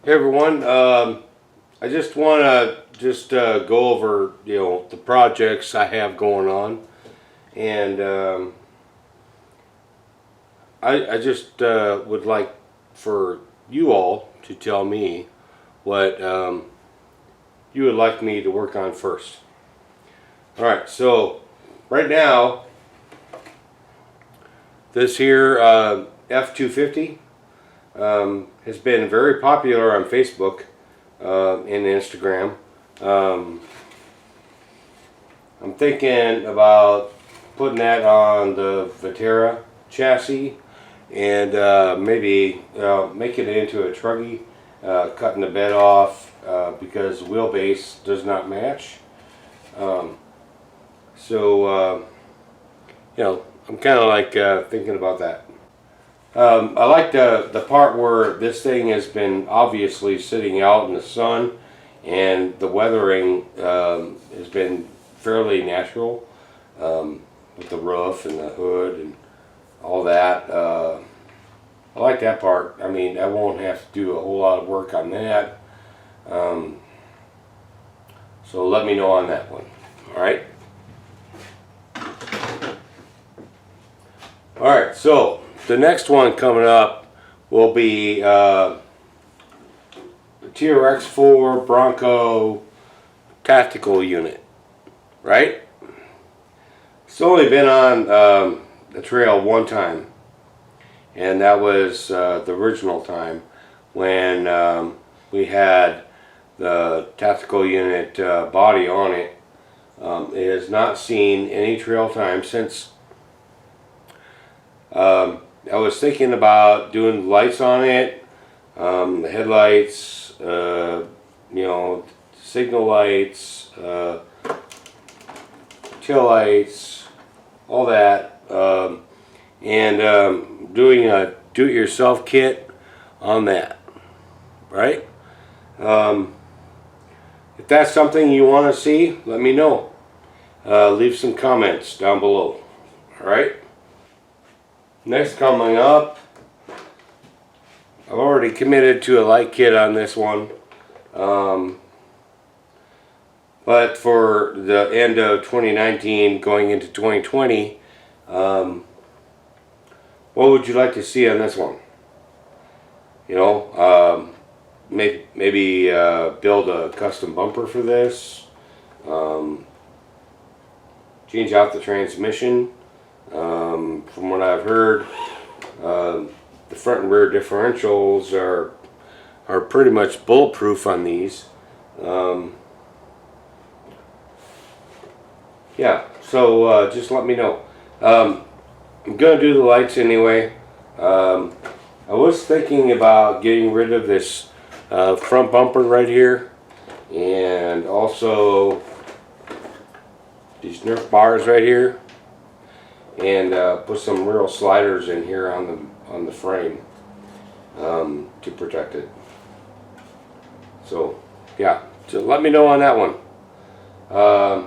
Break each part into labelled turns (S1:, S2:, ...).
S1: Hey everyone, I just want to go over the projects I have going on, and I just would like for you all to tell me what you would like me to work on first. All right, so right now this here F250 has been very popular on Facebook and Instagram. I'm thinking about putting that on the Viterra chassis and maybe making it into a truggy, cutting the bed off because the wheelbase does not match. I'm kind of like thinking about that. I like the part where this thing has been obviously sitting out in the sun and the weathering has been fairly natural with the roof and the hood and all that. I like that part. I mean, I won't have to do a whole lot of work on that. So let me know on that one. Alright? Alright, so the next one coming up will be the TRX4 Bronco tactical unit, right? It's only been on the trail one time, and that was the original time when we had the tactical unit body on it. It has not seen any trail time since. I was thinking about doing lights on it, the headlights, signal lights, tail lights, all that, and doing a do-it-yourself kit on that, right? If that's something you want to see, let me know. Leave some comments down below, alright? Next coming up, I've already committed to a light kit on this one, but for the end of 2019 going into 2020, what would you like to see on this one? Maybe build a custom bumper for this, change out the transmission. From what I've heard, the front and rear differentials are pretty much bulletproof on these. Yeah, so just let me know. I'm gonna do the lights anyway. I was thinking about getting rid of this front bumper right here, and also these Nerf bars right here, and put some real sliders in here on the frame to protect it. So yeah, so let me know on that one. I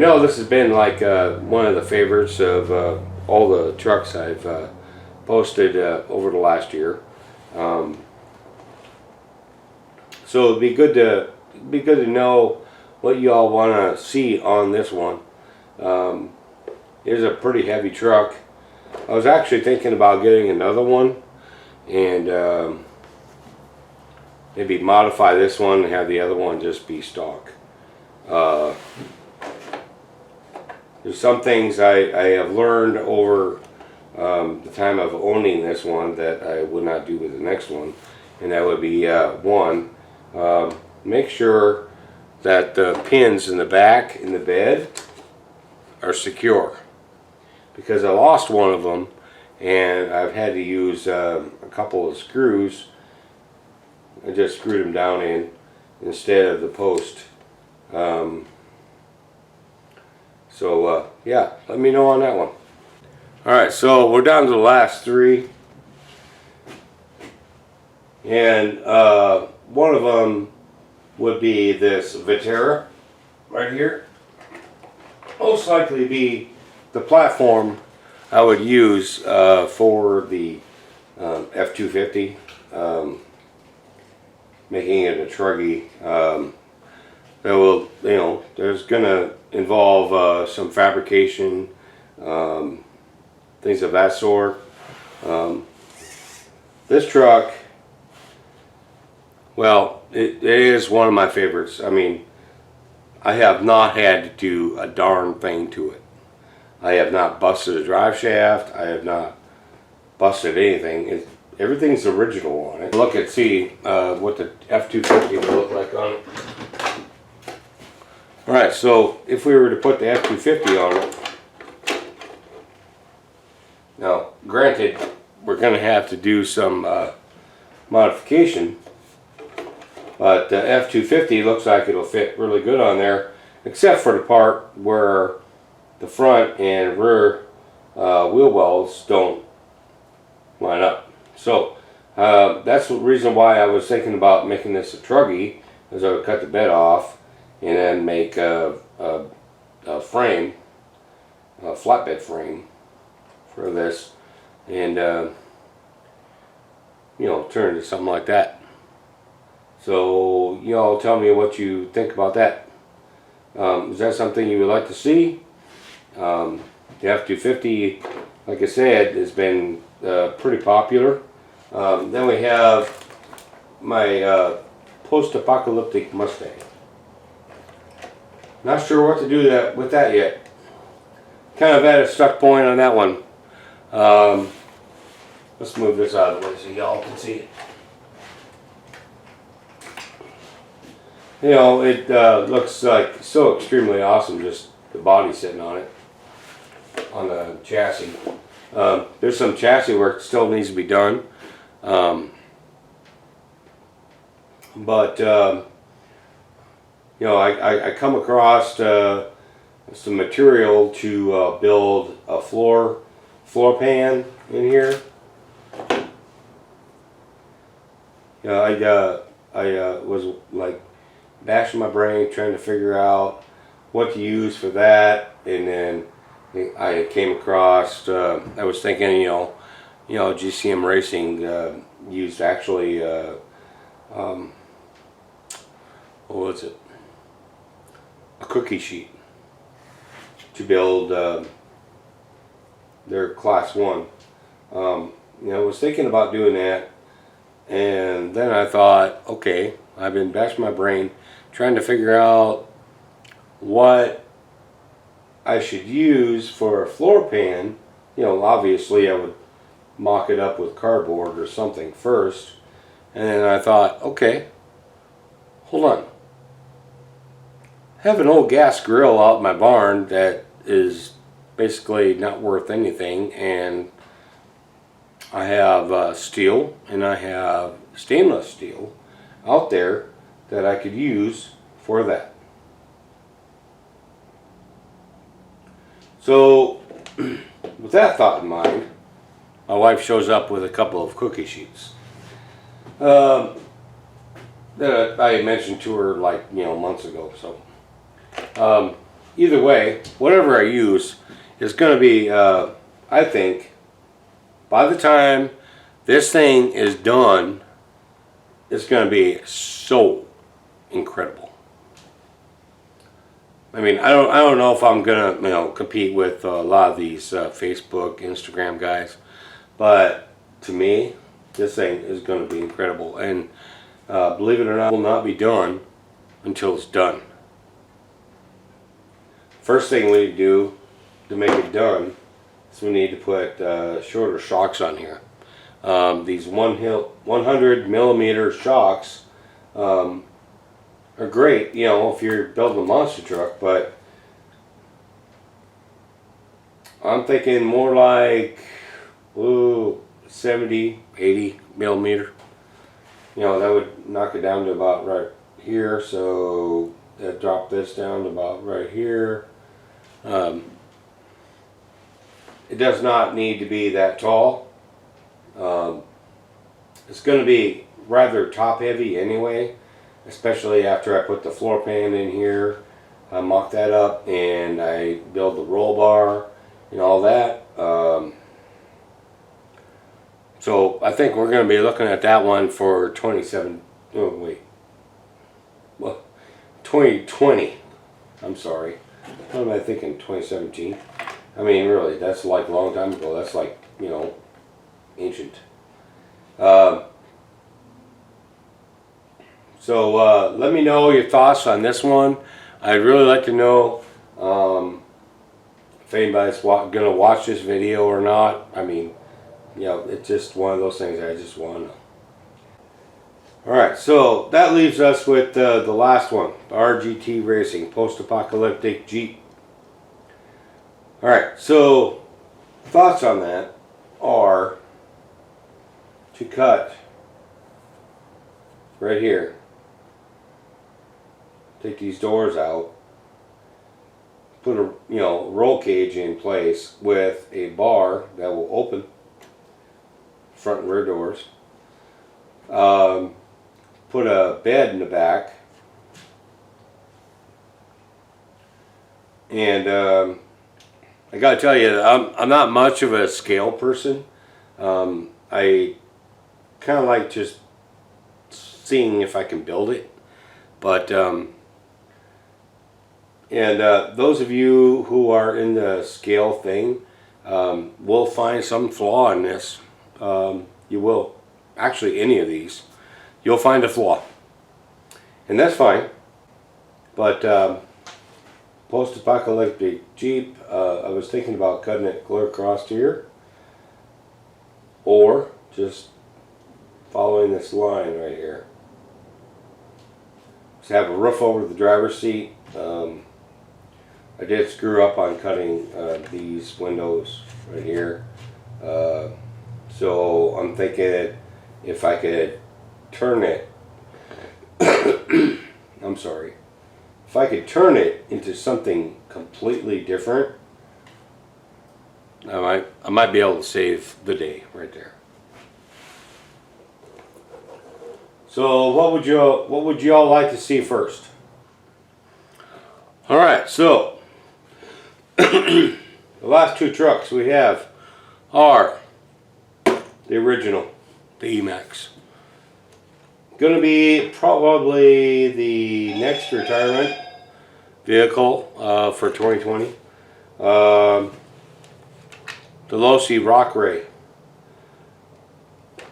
S1: know this has been like one of the favorites of all the trucks I've posted over the last year. So it'd be good to know what you all want to see on this one. It is a pretty heavy truck. I was actually thinking about getting another one and maybe modify this one and have the other one just be stock. There's some things I have learned over the time of owning this one that I would not do with the next one, and that would be one, make sure that the pins in the back in the bed are secure, because I lost one of them and I've had to use a couple of screws. I just screwed them down in instead of the post. Yeah, let me know on that one. Alright, so we're down to the last three, and one of them would be this Viterra right here. Most likely be the platform I would use for the F250. making it a truggy. That will, there's gonna involve some fabrication, things of that sort. This truck, well, it is one of my favorites. I mean, I have not had to do a darn thing to it. I have not busted a drive shaft. I have not busted anything. Everything's original on it. Look and see what the F-250 will look like on it. Alright, so if we were to put the F-250 on it, now granted we're going to have to do some modification, but the F-250 looks like it'll fit really good on there, except for the part where the front and rear wheel wells don't line up. So that's the reason why I was thinking about making this a truggy, is I would cut the bed off and then make a frame, a flatbed frame for this, and turn it into something like that. So y'all tell me what you think about that. Is that something you would like to see? The F-250, like I said, has been pretty popular. Then we have my post-apocalyptic Mustang. Not sure what to do with that yet. Kind of at a stuck point on that one. Let's move this out of the way so y'all can see it. It looks like so extremely awesome, just the body sitting on it, on the chassis. There's some chassis work that still needs to be done. I come across some material to build a floor pan in here. I was like bashing my brain trying to figure out what to use for that, and then I came across, I was thinking, GCM Racing used actually, what was it? A cookie sheet to build their Class 1. I was thinking about doing that, and then I thought, okay, I've been bashing my brain trying to figure out what I should use for a floor pan. Obviously I would mock it up with cardboard or something first, and then I thought, okay, hold on. I have an old gas grill out in my barn that is basically not worth anything, and I have steel and I have stainless steel out there that I could use for that. So with that thought in mind, my wife shows up with a couple of cookie sheets that I mentioned to her months ago. So either way, whatever I use is going to be, I think, by the time this thing is done, it's going to be so incredible. I mean, I don't know if I'm gonna compete with a lot of these Facebook, Instagram guys, but to me, this thing is going to be incredible. And believe it or not, it will not be done until it's done. First thing we do to make it done is we need to put shorter shocks on here. These 100 millimeter shocks are great, if you're building a monster truck, but I'm thinking more like 70, 80 millimeter. That would knock it down to about right here, so that drop this down to about right here. It does not need to be that tall. It's going to be rather top heavy anyway, especially after I put the floor pan in here. I mock that up and I build the roll bar and all that. So I think we're going to be looking at that one for 27. Oh wait, well, 2020. I'm sorry. What am I thinking? 2017. I mean, really, that's like a long time ago. That's like, you know, ancient. So let me know your thoughts on this one. I'd really like to know if anybody's going to watch this video or not. I mean, you know, it's just one of those things I just want to know. Alright, so that leaves us with the last one, RGT Racing, Post-Apocalyptic Jeep. Alright, so thoughts on that are to cut right here, take these doors out, put a roll cage in place with a bar that will open front and rear doors. Put a bed in the back, and I gotta tell you, I'm not much of a scale person. I kind of like just seeing if I can build it, but those of you who are in the scale thing will find some flaw in this. You will, actually, any of these. You'll find a flaw, and that's fine. But Post-Apocalyptic Jeep, I was thinking about cutting it clear across here, or just following this line right here. Just have a roof over the driver's seat. I did screw up on cutting these windows right here, so I'm thinking if I could turn it, I'm sorry, if I could turn it into something completely different, I might be able to save the day right there. So what would you all like to see first? All right, so the last two trucks we have are the original, the E-Max. Going to be probably the next retirement vehicle for 2020. The Losi Rock Ray.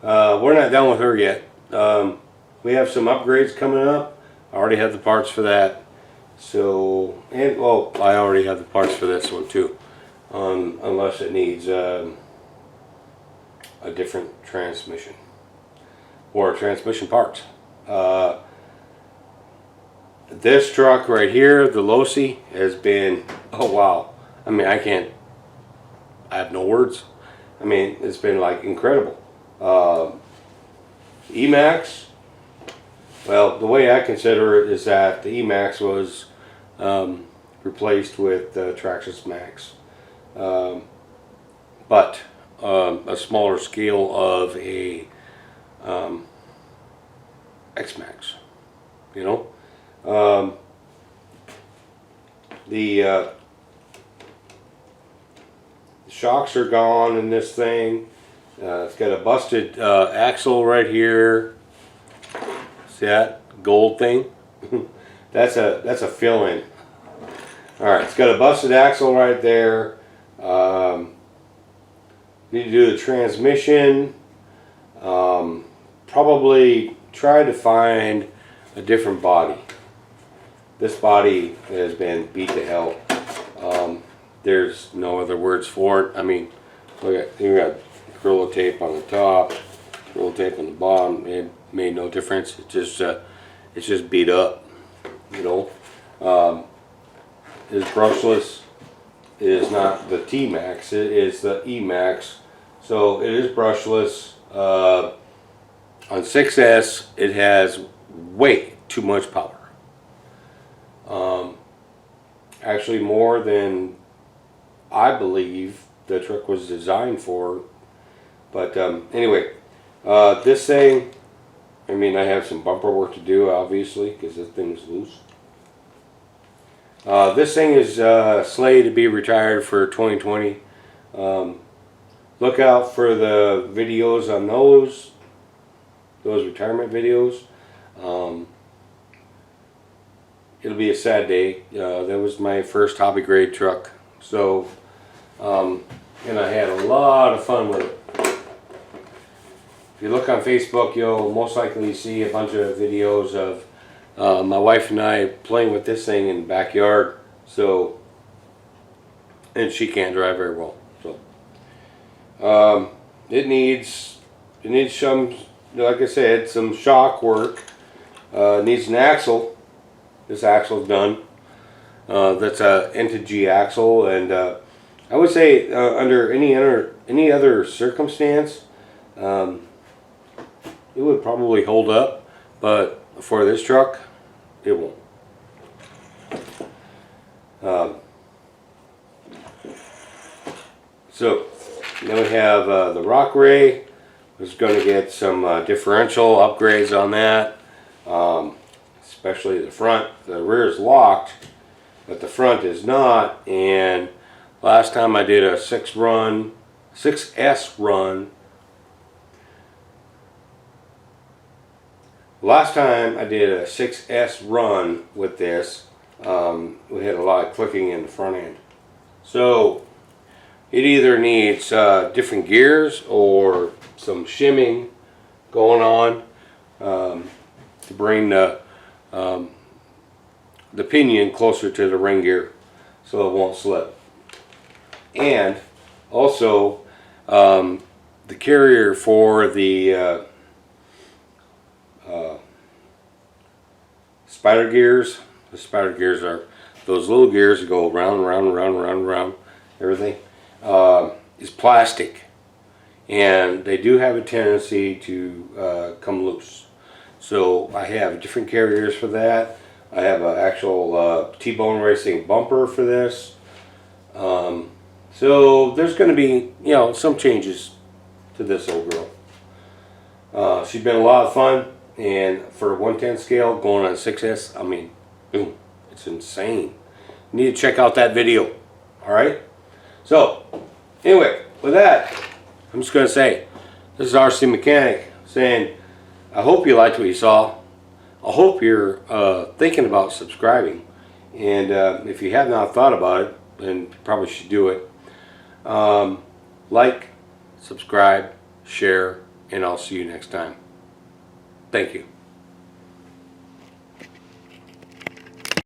S1: We're not done with her yet. We have some upgrades coming up. I already have the parts for that. So, and well, I already have the parts for this one too, unless it needs a different transmission or transmission parts. This truck right here, the Losi, has been, oh wow, I mean, I have no words. I mean, it's been like incredible. E-Max, well, the way I consider it is that the E-Max was replaced with the Traxxas Max, but a smaller scale of a X-Max, you know. The shocks are gone in this thing. It's got a busted axle right here. See that gold thing? that's a fill-in. All right, it's got a busted axle right there. Need to do the transmission. Probably try to find a different body. This body has been beat to hell. There's no other words for it. I mean, look at, you got Gorilla tape on the top, Gorilla tape on the bottom. It made no difference. It's just beat up, you know. It's brushless. It is not the T-Max. It is the E-Max. So it is brushless. On 6S, it has way too much power. Actually, more than I believe the truck was designed for. But anyway, this thing, I mean, I have some bumper work to do, obviously, because this thing is loose. This thing is slated to be retired for 2020. Look out for the videos on those retirement videos. it'll be a sad day. That was my first hobby grade truck. So, and I had a lot of fun with it. If you look on Facebook, you'll most likely see a bunch of videos of my wife and I playing with this thing in the backyard. So, and she can't drive very well. So, it needs some, like I said, some shock work. It needs an axle. This axle's done. That's a Integy axle, and I would say under any other circumstance, it would probably hold up, but for this truck, it won't. So then we have the Rock Ray. Was going to get some differential upgrades on that, especially the front. The rear is locked, but the front is not. And last time I did a 6S run. Last time I did a 6S run with this, we had a lot of clicking in the front end. So it either needs different gears or some shimming going on to bring the pinion closer to the ring gear so it won't slip. And also the carrier for the spider gears. The spider gears are those little gears that go round, round, round, round, round, everything, is plastic. And they do have a tendency to come loose. So I have different carriers for that. I have an actual T-Bone Racing bumper for this. So there's going to be, some changes to this old girl. She's been a lot of fun, and for a 1/10 scale going on 6S, I mean, boom, it's insane. You need to check out that video. All right. So anyway, with that, I'm just going to say, this is RC Mechanic saying, I hope you liked what you saw. I hope you're thinking about subscribing. And if you have not thought about it, then you probably should do it. Like, subscribe, share, and I'll see you next time. Thank you.